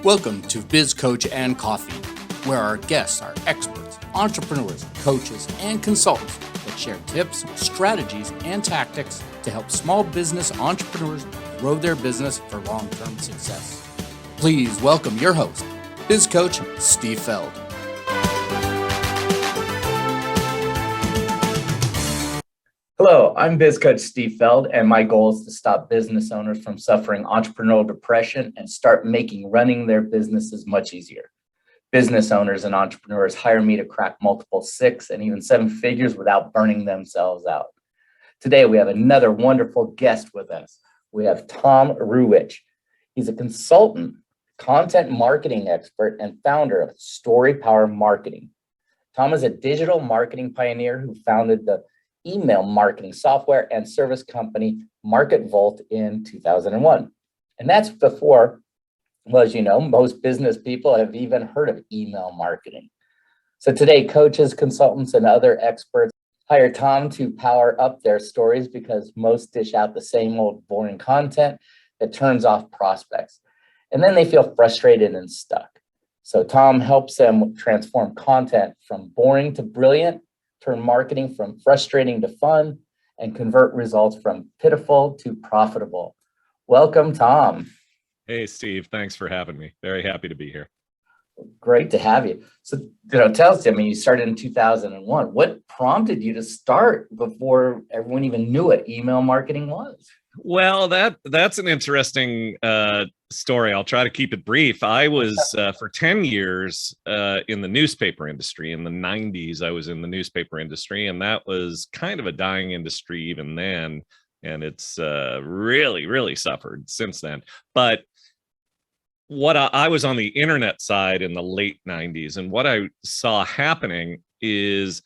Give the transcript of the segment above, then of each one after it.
Welcome to Biz Coach and Coffee, where our guests are experts, entrepreneurs, coaches, and consultants that share tips, strategies, and tactics to help small business entrepreneurs grow their business for long-term success. Please welcome your host, Biz Coach Steve Feld. Hello, I'm Biz Coach Steve Feld, and my goal is to stop business owners from suffering entrepreneurial depression and start making running their businesses much easier. Business owners and entrepreneurs hire me to crack multiple 6 and even 7 figures without burning themselves out. Today, we have another wonderful guest with us. We have Tom Ruwitch. He's a consultant, content marketing expert, and founder of Story Power Marketing. Tom is a digital marketing pioneer who founded the email marketing software and service company MarketVolt in 2001. And that's before, well, as you know, most business people have even heard of email marketing. So today, coaches, consultants, and other experts hire Tom to power up their stories because most dish out the same old boring content that turns off prospects. And then they feel frustrated and stuck. So Tom helps them transform content from boring to brilliant, turn marketing from frustrating to fun, and convert results from pitiful to profitable. Welcome, Tom. Hey, Steve. Thanks for having me. Very happy to be here. Great to have you. So, tell us, you started in 2001. What prompted you to start before everyone even knew what email marketing was? Well, that's an interesting story. I'll try to keep it brief. I was for 10 years in the newspaper industry. In the 90s, I was in the newspaper industry, and that was kind of a dying industry even then. And it's really suffered since then. But what I was on the internet side in the late 90s, and what I saw happening is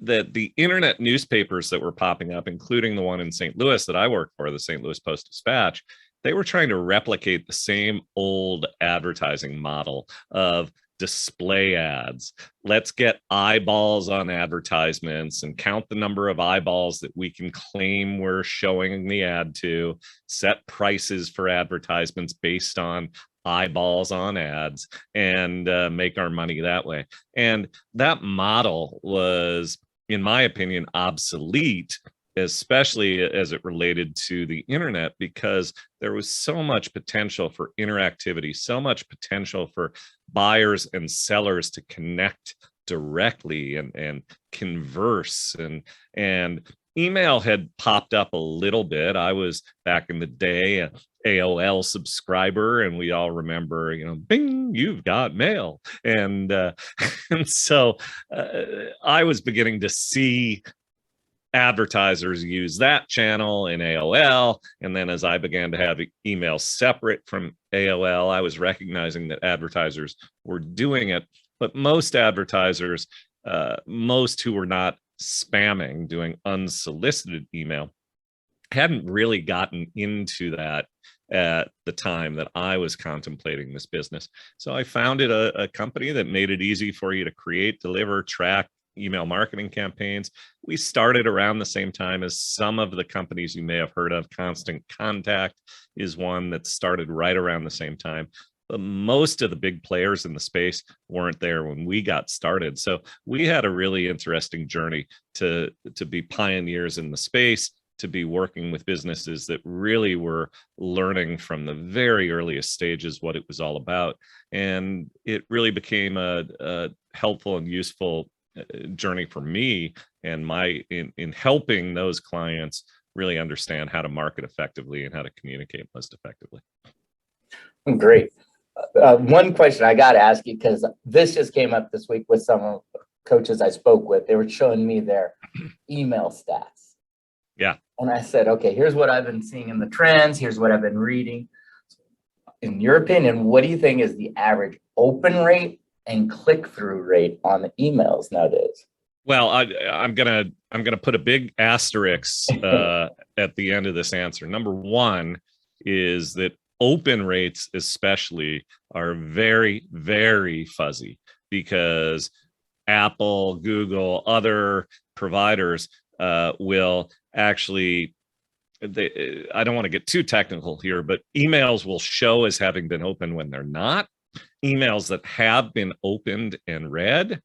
that the internet newspapers that were popping up, including the one in St. Louis that I worked for, the St. Louis Post-Dispatch, they were trying to replicate the same old advertising model of display ads. Let's get eyeballs on advertisements and count the number of eyeballs that we can claim we're showing the ad to, set prices for advertisements based on eyeballs on ads, and make our money that way. And that model was, in my opinion, obsolete, especially as it related to the internet, because there was so much potential for interactivity, so much potential for buyers and sellers to connect directly and converse. And email had popped up a little bit. I was, back in the day, a AOL subscriber, and we all remember, bing, you've got mail. And so I was beginning to see advertisers use that channel in AOL. And then as I began to have email separate from AOL, I was recognizing that advertisers were doing it. But most advertisers, most who were not spamming, doing unsolicited email, hadn't really gotten into that at the time that I was contemplating this business. So I founded a company that made it easy for you to create, deliver, track email marketing campaigns. We started around the same time as some of the companies you may have heard of. Constant Contact is one that started right around the same time. But most of the big players in the space weren't there when we got started. So we had a really interesting journey to be pioneers in the space, to be working with businesses that really were learning from the very earliest stages what it was all about. And it really became a helpful and useful journey for me and in helping those clients really understand how to market effectively and how to communicate most effectively. Great. One question I got to ask you, because this just came up this week with some coaches I spoke with. They were showing me their email stats. Yeah. And I said, okay, here's what I've been seeing in the trends. Here's what I've been reading. In your opinion, what do you think is the average open rate and click-through rate on the emails nowadays? Well, I'm gonna put a big asterisk at the end of this answer. Number one is that open rates especially are very, very fuzzy, because Apple, Google, other providers will actually, I don't want to get too technical here, but emails will show as having been open when they're not. emails that have been opened and read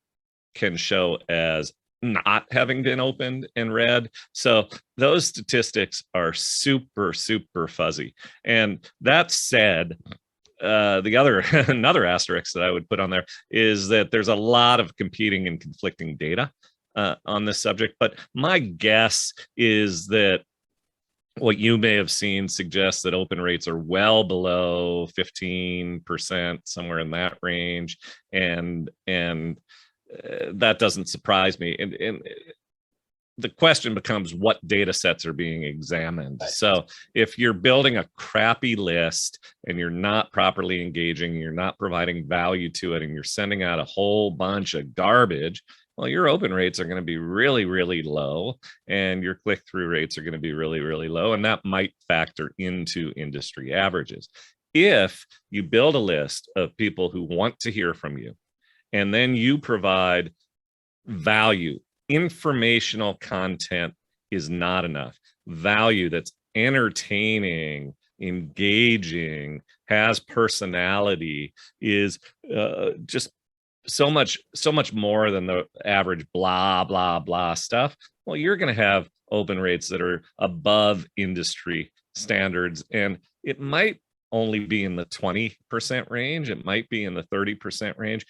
can show as not having been opened and read. So those statistics are super, super fuzzy. And that said, another asterisk that I would put on there is that there's a lot of competing and conflicting data on this subject. But my guess is that what you may have seen suggests that open rates are well below 15%, somewhere in that range, and that doesn't surprise me. And the question becomes, what data sets are being examined? So if you're building a crappy list and you're not properly engaging, you're not providing value to it, and you're sending out a whole bunch of garbage, well, your open rates are going to be really, really low, and your click-through rates are going to be really, really low, and that might factor into industry averages. If you build a list of people who want to hear from you, and then you provide value, informational content is not enough. Value that's entertaining, engaging, has personality, is just so much more than the average blah, blah, blah stuff. Well, you're going to have open rates that are above industry standards, and it might only be in the 20% range. It might be in the 30% range.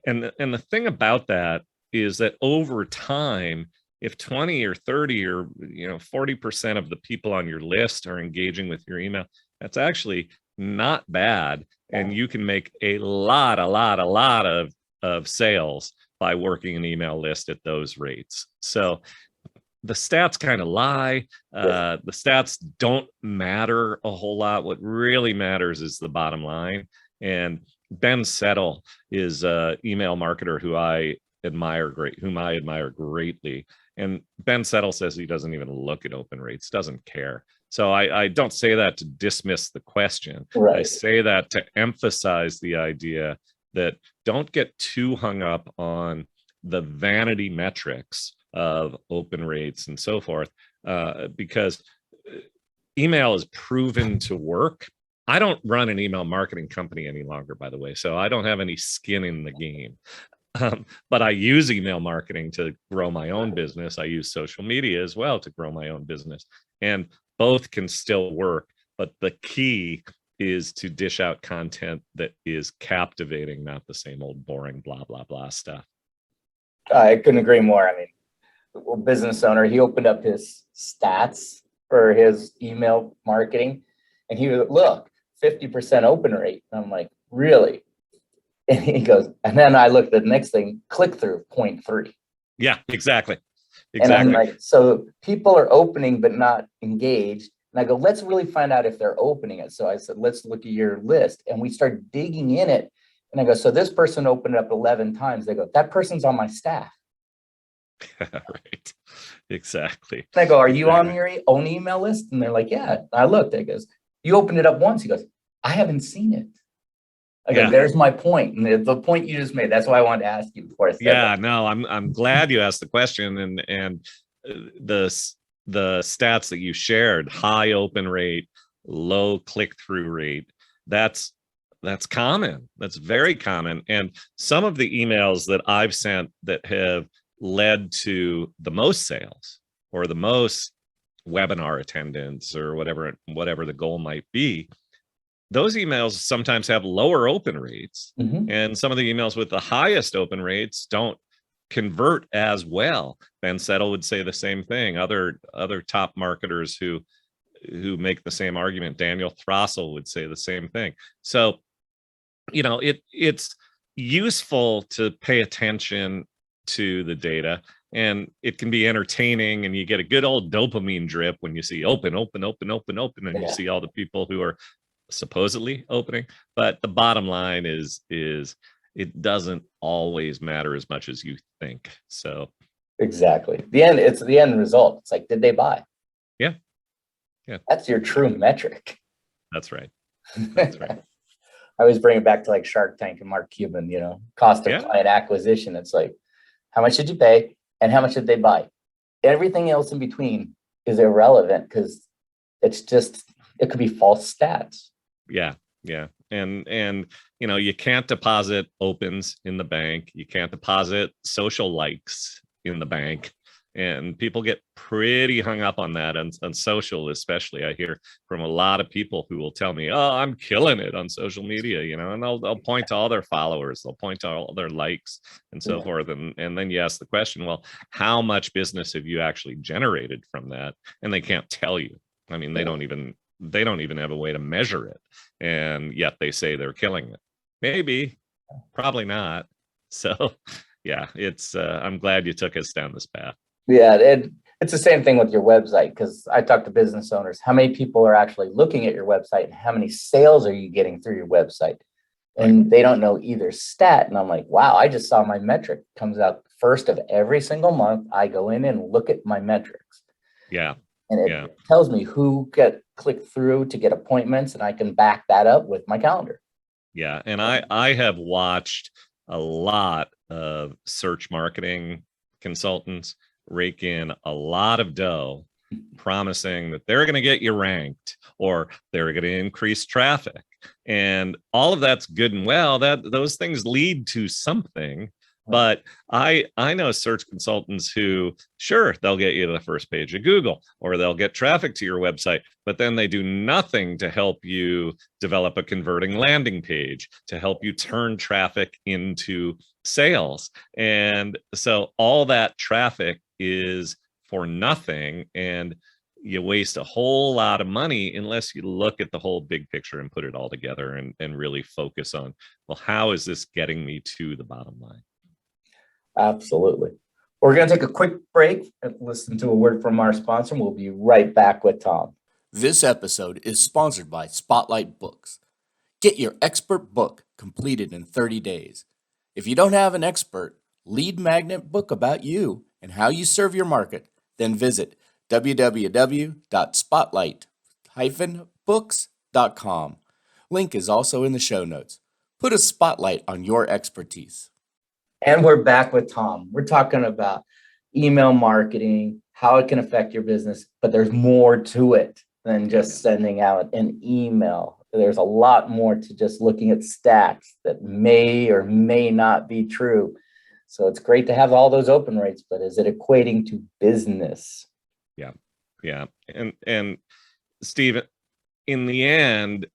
And the thing about that is that over time, if 20 or 30 or 40% of the people on your list are engaging with your email, that's actually not bad. And you can make a lot of sales by working an email list at those rates. So the stats kind of lie. The stats don't matter a whole lot. What really matters is the bottom line. And Ben Settle is an email marketer whom I admire greatly. And Ben Settle says he doesn't even look at open rates, doesn't care. So I don't say that to dismiss the question. Right. I say that to emphasize the idea that don't get too hung up on the vanity metrics of open rates and so forth, because email is proven to work. I don't run an email marketing company any longer, by the way, so I don't have any skin in the game. But I use email marketing to grow my own business. I use social media as well to grow my own business, and both can still work. But the key is to dish out content that is captivating, not the same old boring blah, blah, blah stuff. I couldn't agree more. I mean, a business owner, he opened up his stats for his email marketing, and he was, look, 50% open rate. And I'm like, really? And he goes, and then I looked at the next thing, click-through 0.3. Yeah, exactly. And I'm like, so people are opening but not engaged. And I go, let's really find out if they're opening it. So I said, let's look at your list. And we start digging in it. And I go, so this person opened it up 11 times. They go, that person's on my staff. Right. Exactly. And I go, are you on your own email list? And they're like, yeah. And I looked. I goes, you opened it up once. He goes, I haven't seen it. Okay, there's my point. And the point you just made, that's why I wanted to ask you before I said that. No, I'm glad you asked the question, and the stats that you shared, high open rate, low click-through rate, that's common. That's very common. And some of the emails that I've sent that have led to the most sales or the most webinar attendance or whatever the goal might be, those emails sometimes have lower open rates. Mm-hmm. And some of the emails with the highest open rates don't convert as well. Ben Settle would say the same thing. Other top marketers who make the same argument, Daniel Throssell, would say the same thing. So, it's useful to pay attention to the data, and it can be entertaining, and you get a good old dopamine drip when you see open, and you see all the people who are supposedly opening. But the bottom line is it doesn't always matter as much as you think. So exactly, it's the end result. It's like, did they buy? Yeah That's your true metric. That's right. I always bring it back to like Shark Tank and Mark Cuban, cost of client acquisition. It's like, how much did you pay and how much did they buy? Everything else in between is irrelevant, because it could be false stats. Yeah. And you can't deposit opens in the bank. You can't deposit social likes in the bank. And people get pretty hung up on that, on social especially. I hear from a lot of people who will tell me, oh, I'm killing it on social media, and they'll point to all their followers, they'll point to all their likes and so forth. And then you ask the question, well, how much business have you actually generated from that? And they can't tell you. I mean, they don't even have a way to measure it. And yet they say they're killing it. Maybe, probably not. So yeah, it's I'm glad you took us down this path. Yeah, it's the same thing with your website, because I talk to business owners. How many people are actually looking at your website, and how many sales are you getting through your website? And they don't know either stat. And I'm like, wow, I just saw my metric comes out first of every single month. I go in and look at my metrics. Yeah. And it tells me who get clicked through to get appointments, and I can back that up with my calendar. Yeah. And I have watched a lot of search marketing consultants rake in a lot of dough, promising that they're going to get you ranked or they're going to increase traffic. And all of that's good and well. That those things lead to something. But I know search consultants who, sure, they'll get you to the first page of Google, or they'll get traffic to your website, but then they do nothing to help you develop a converting landing page, to help you turn traffic into sales. And so all that traffic is for nothing, and you waste a whole lot of money unless you look at the whole big picture and put it all together and really focus on, well, how is this getting me to the bottom line? Absolutely. We're going to take a quick break and listen to a word from our sponsor. We'll be right back with Tom. This episode is sponsored by Spotlight Books. Get your expert book completed in 30 days. If you don't have an expert lead magnet book about you and how you serve your market, then visit www.spotlight-books.com. Link is also in the show notes. Put a spotlight on your expertise. And we're back with Tom. We're talking about email marketing, how it can affect your business, but there's more to it than just sending out an email. There's a lot more to just looking at stats that may or may not be true. So it's great to have all those open rates, but is it equating to business? Yeah. And Steve, in the end,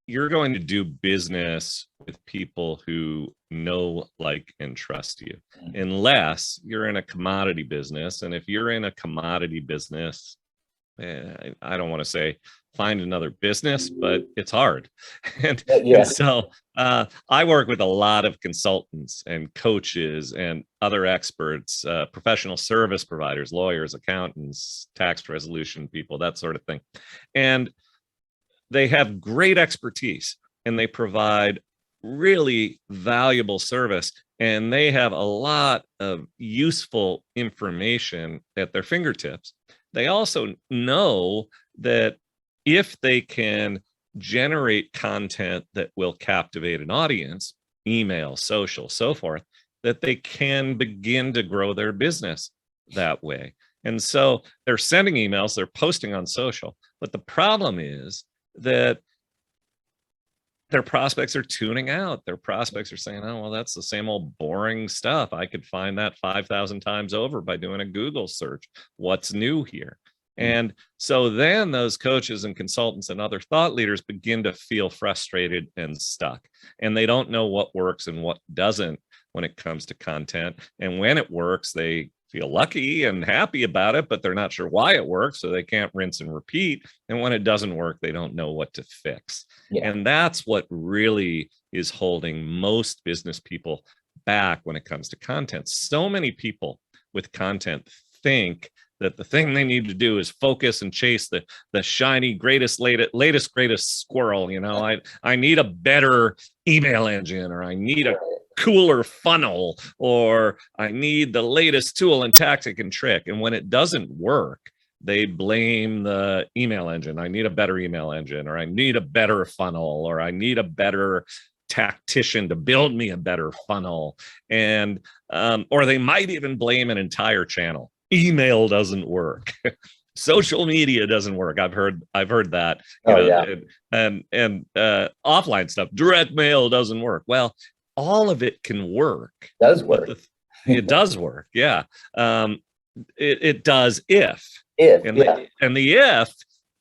you're going to do business with people who know, like, and trust you, unless you're in a commodity business. And if you're in a commodity business, I don't want to say find another business, but it's hard. And so I work with a lot of consultants and coaches and other experts, professional service providers, lawyers, accountants, tax resolution people, that sort of thing. And they have great expertise and they provide really valuable service, and they have a lot of useful information at their fingertips. They also know that if they can generate content that will captivate an audience, email, social, so forth, that they can begin to grow their business that way. And so they're sending emails, they're posting on social, but the problem is that their prospects are tuning out. Their prospects are saying, oh, well, that's the same old boring stuff. I could find that 5,000 times over by doing a Google search. What's new here? And so then those coaches and consultants and other thought leaders begin to feel frustrated and stuck, and they don't know what works and what doesn't when it comes to content. And when it works, they feel lucky and happy about it, but they're not sure why it works, so they can't rinse and repeat. And when it doesn't work, they don't know what to fix. And that's what really is holding most business people back when it comes to content. So many people with content think that the thing they need to do is focus and chase the shiny, latest, greatest squirrel. I need a better email engine, or I need a cooler funnel, or I need the latest tool and tactic and trick. And when it doesn't work, they blame the email engine. I need a better email engine, or I need a better funnel, or I need a better tactician to build me a better funnel. And or they might even blame an entire channel. Email doesn't work. social media doesn't work. I've heard that, Oh, yeah. and offline stuff, direct mail doesn't work. Well, all of it can work. Does But work. it does work. Yeah. It does if, If, and yeah. the if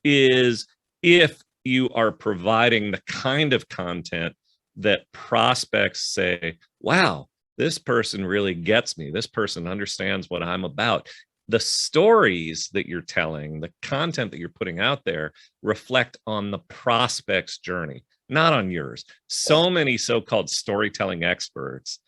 is if you are providing the kind of content that prospects say, wow, this person really gets me. This person understands what I'm about. The stories that you're telling, the content that you're putting out there reflect on the prospect's journey, not on yours. So many so-called storytelling experts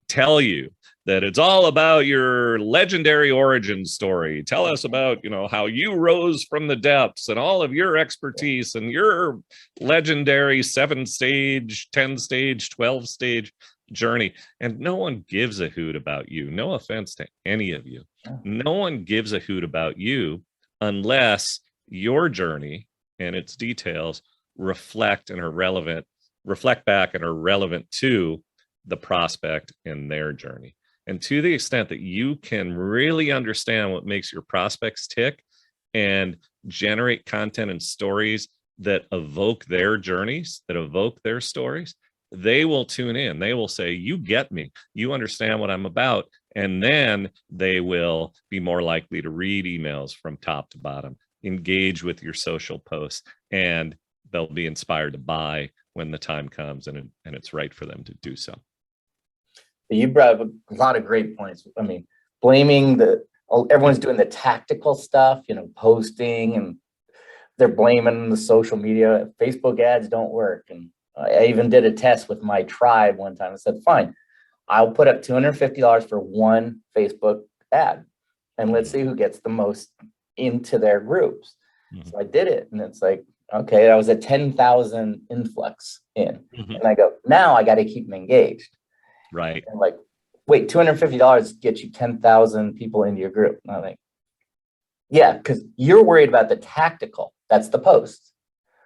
tell you that it's all about your legendary origin story. Tell us about, how you rose from the depths and all of your expertise and your legendary 7-stage, 10-stage, 12-stage journey. And no one gives a hoot about you. No offense to any of you. No one gives a hoot about you unless your journey and its details reflect back and are relevant to the prospect and their journey. And to the extent that you can really understand what makes your prospects tick and generate content and stories that evoke their journeys, that evoke their stories, they will tune in. They will say, you get me, you understand what I'm about. And then they will be more likely to read emails from top to bottom, engage with your social posts, and they'll be inspired to buy when the time comes and it's right for them to do so. You brought up a lot of great points. I mean, blaming everyone's doing the tactical stuff, posting, and they're blaming the social media. Facebook ads don't work. And I even did a test with my tribe one time. I said, fine, I'll put up $250 for one Facebook ad, and let's see who gets the most into their groups. So I did it, and it's like, okay, that was a 10,000 influx in. And I go, now I got to keep them engaged. Right. And like, wait, $250 gets you 10,000 people into your group. And I'm like, yeah, because you're worried about the tactical. That's the post.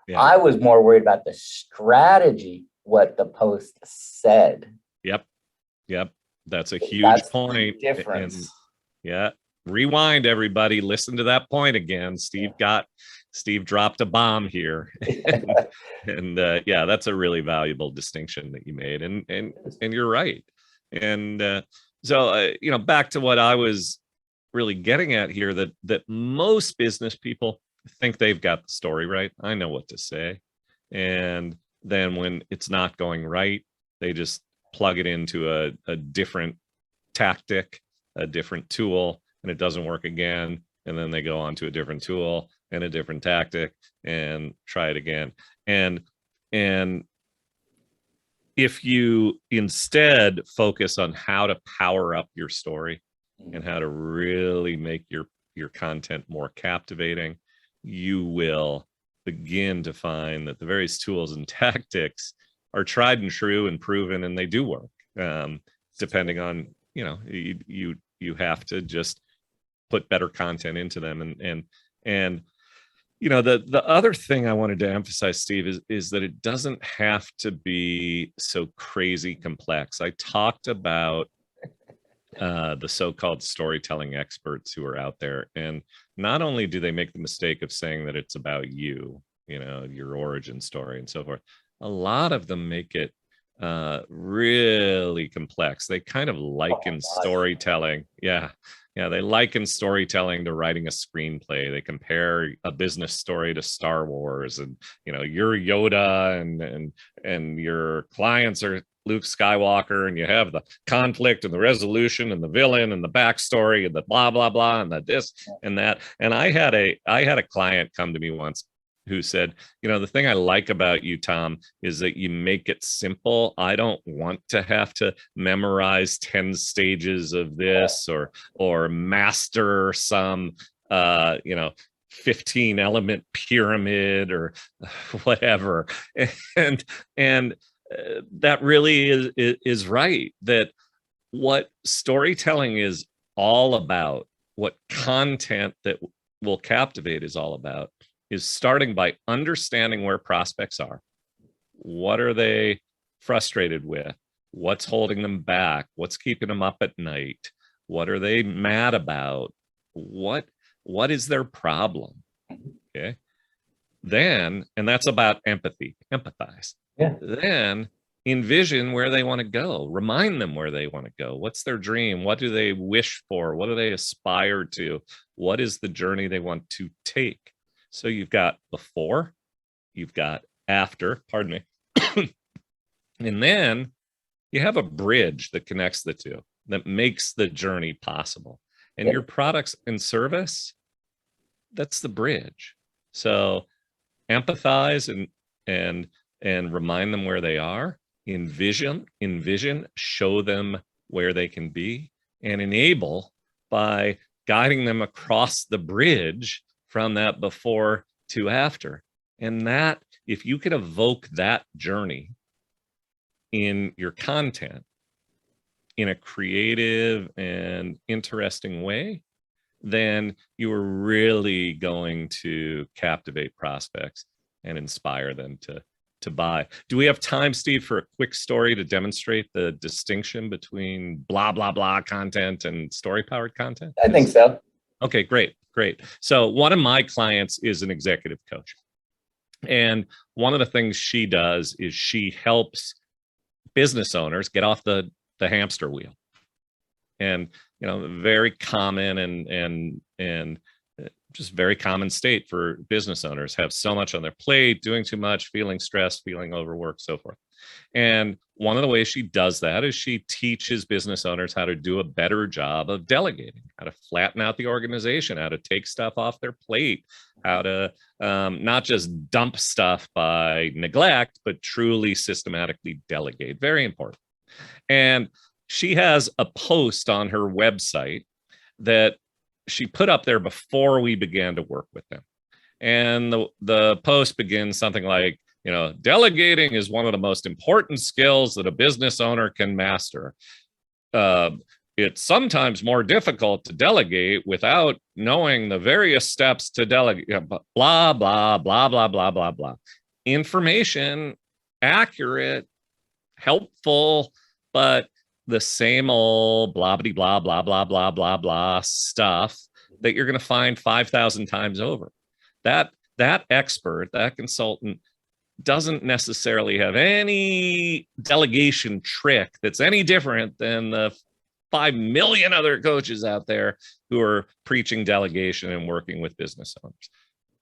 Yeah. I was more worried about the strategy, what the post said. Yep. That's a huge point. Difference. And rewind, everybody. Listen to that point again. Steve dropped a bomb here. and that's a really valuable distinction that you made. And you're right. And so back to what I was really getting at here, that most business people think they've got the story right. I know what to say. And then when it's not going right, they just plug it into a different tactic, a different tool, and it doesn't work again. And then they go on to a different tool and a different tactic and try it again. And if you instead focus on how to power up your story and how to really make your content more captivating, you will begin to find that the various tools and tactics are tried and true and proven, and they do work. Depending on, you have to just put better content into them. And the other thing I wanted to emphasize, Steve, is that it doesn't have to be so crazy complex. I talked about the so-called storytelling experts who are out there, and not only do they make the mistake of saying that it's about you, your origin story and so forth, a lot of them make it really complex. They kind of liken storytelling. They liken storytelling to writing a screenplay. They compare a business story to Star Wars, and you're Yoda and your clients are Luke Skywalker, and you have the conflict and the resolution and the villain and the backstory and the blah blah blah and the this and that. And I had a client come to me once who said, the thing I like about you, Tom, is that you make it simple. I don't want to have to memorize 10 stages of this or master some 15 element pyramid or whatever. And that really is right, that what storytelling is all about, what content that will captivate is all about, is starting by understanding where prospects are. What are they frustrated with? What's holding them back? What's keeping them up at night? What are they mad about? What What is their problem? Okay. Then, and that's about empathy, empathize. Yeah. Then envision where they want to go. Remind them where they want to go. What's their dream? What do they wish for? What do they aspire to? What is the journey they want to take? So you've got before, you've got after, pardon me. And then you have a bridge that connects the two, that makes the journey possible. And your products and service, that's the bridge. So empathize and remind them where they are, envision, show them where they can be, and enable by guiding them across the bridge from that before to after. And that, if you can evoke that journey in your content in a creative and interesting way, then you are really going to captivate prospects and inspire them to buy. Do we have time, Steve, for a quick story to demonstrate the distinction between blah, blah, blah content and story-powered content? I think so. Okay, great. So one of my clients is an executive coach. And one of the things she does is she helps business owners get off the hamster wheel. And, very common and just very common state for business owners, have so much on their plate, doing too much, feeling stressed, feeling overworked, so forth. And one of the ways she does that is she teaches business owners how to do a better job of delegating, how to flatten out the organization, how to take stuff off their plate, how to not just dump stuff by neglect, but truly systematically delegate. Very important. And she has a post on her website that she put up there before we began to work with them. And the post begins something like, delegating is one of the most important skills that a business owner can master. It's sometimes more difficult to delegate without knowing the various steps to delegate, blah, blah, blah, blah, blah, blah, blah. Information, accurate, helpful, but the same old blah, blah, blah, blah, blah, blah, blah, blah stuff that you're going to find 5,000 times over. That expert, that consultant, doesn't necessarily have any delegation trick that's any different than the 5 million other coaches out there who are preaching delegation and working with business owners.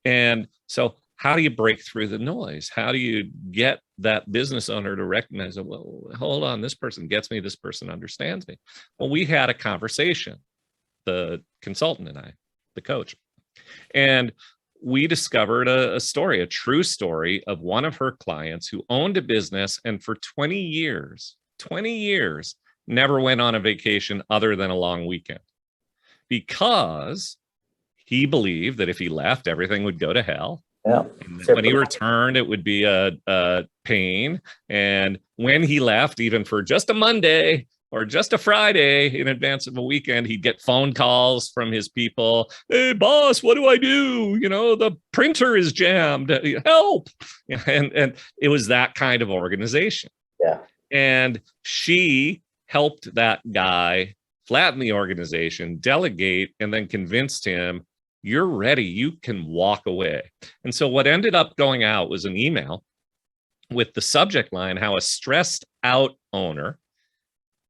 And so how do you break through the noise? How do you get that business owner to recognize that, well, hold on, this person gets me, this person understands me? Well, we had a conversation, the consultant and I, the coach, and we discovered a story, a true story of one of her clients who owned a business and for 20 years, never went on a vacation other than a long weekend, because he believed that if he left, everything would go to hell. Yeah. When he returned, it would be a pain. And when he left, even for just a Monday or just a Friday in advance of a weekend, he'd get phone calls from his people. Hey, boss, what do I do? The printer is jammed. Help. And it was that kind of organization. Yeah. And she helped that guy flatten the organization, delegate, and then convinced him, you're ready, you can walk away. And so what ended up going out was an email with the subject line, how a stressed out owner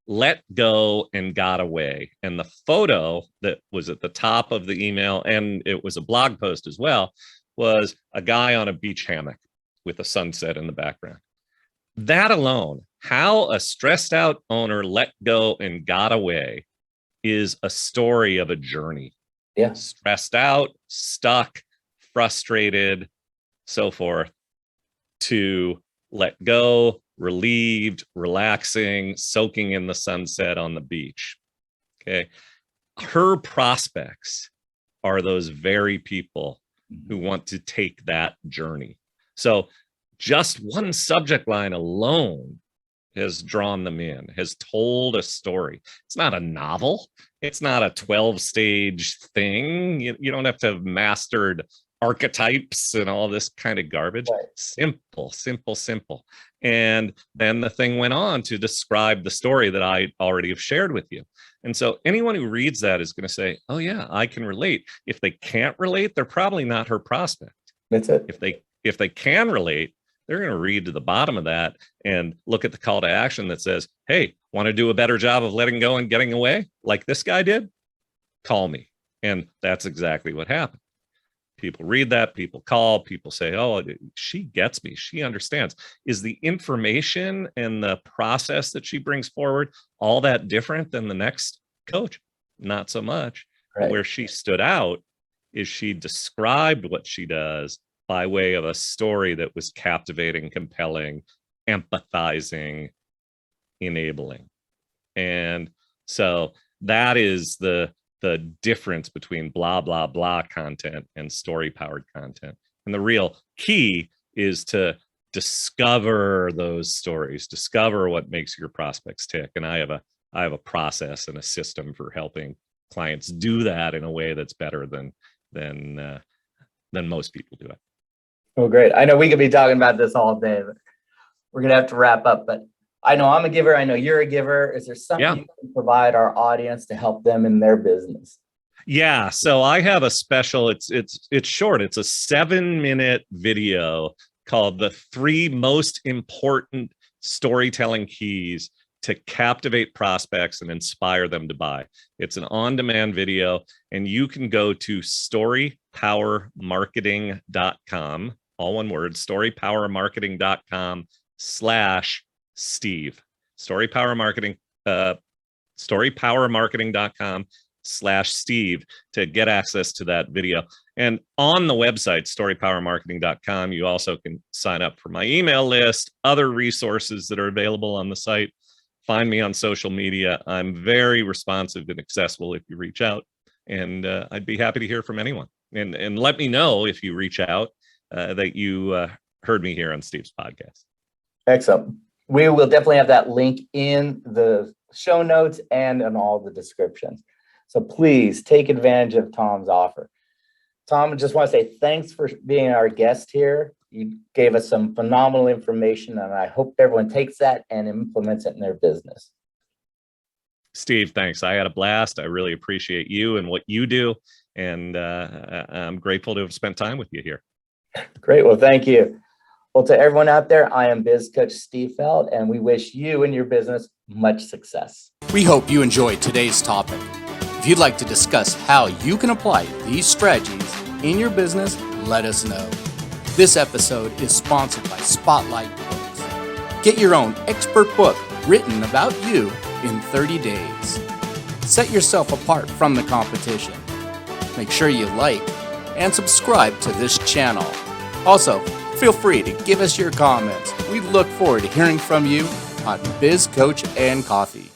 let go and got away. And the photo that was at the top of the email, and it was a blog post as well, was a guy on a beach hammock with a sunset in the background. That alone, how a stressed out owner let go and got away, is a story of a journey. Yeah. Stressed out, stuck, frustrated, so forth, to let go, relieved, relaxing, soaking in the sunset on the beach. Okay. Her prospects are those very people who want to take that journey. So just one subject line alone has drawn them in, has told a story. It's not a novel. It's not a 12-stage thing. You don't have to have mastered archetypes and all this kind of garbage. Right. Simple, simple, simple. And then the thing went on to describe the story that I already have shared with you. And so anyone who reads that is going to say, oh yeah, I can relate. If they can't relate, they're probably not her prospect. That's it. If they can relate, they're going to read to the bottom of that and look at the call to action that says, hey, want to do a better job of letting go and getting away like this guy did? Call me. And that's exactly what happened. People read that, people call, people say, oh, she gets me. She understands. Is the information and the process that she brings forward all that different than the next coach? Not so much. Right. Where she stood out is she described what she does by way of a story that was captivating, compelling, empathizing, enabling. And so that is the difference between blah, blah, blah content and story powered content. And the real key is to discover those stories, discover what makes your prospects tick. And I have a process and a system for helping clients do that in a way that's better than most people do it. Oh, great. I know we could be talking about this all day, but we're going to have to wrap up. But I know I'm a giver. I know you're a giver. Is there something you can provide our audience to help them in their business? Yeah. So I have a special, it's short. It's a 7-minute video called The 3 Most Important Storytelling Keys to Captivate Prospects and Inspire Them to Buy. It's an on-demand video, and you can go to storypowermarketing.com, all one word, storypowermarketing.com/Steve. storypowermarketing.com/Steve to get access to that video. And on the website, storypowermarketing.com, you also can sign up for my email list, other resources that are available on the site. Find me on social media. I'm very responsive and accessible if you reach out. And I'd be happy to hear from anyone. And let me know if you reach out that you heard me here on Steve's podcast. Excellent. We will definitely have that link in the show notes and in all the descriptions. So please take advantage of Tom's offer. Tom, I just want to say thanks for being our guest here. You gave us some phenomenal information, and I hope everyone takes that and implements it in their business. Steve, thanks. I had a blast. I really appreciate you and what you do. And I'm grateful to have spent time with you here. Great. Well, thank you. Well, to everyone out there, I am Biz Coach Steve Feld, and we wish you and your business much success. We hope you enjoyed today's topic. If you'd like to discuss how you can apply these strategies in your business, let us know. This episode is sponsored by Spotlight Books. Get your own expert book written about you in 30 days. Set yourself apart from the competition. Make sure you like and subscribe to this channel. Also, feel free to give us your comments. We look forward to hearing from you on Biz Coach and Coffee.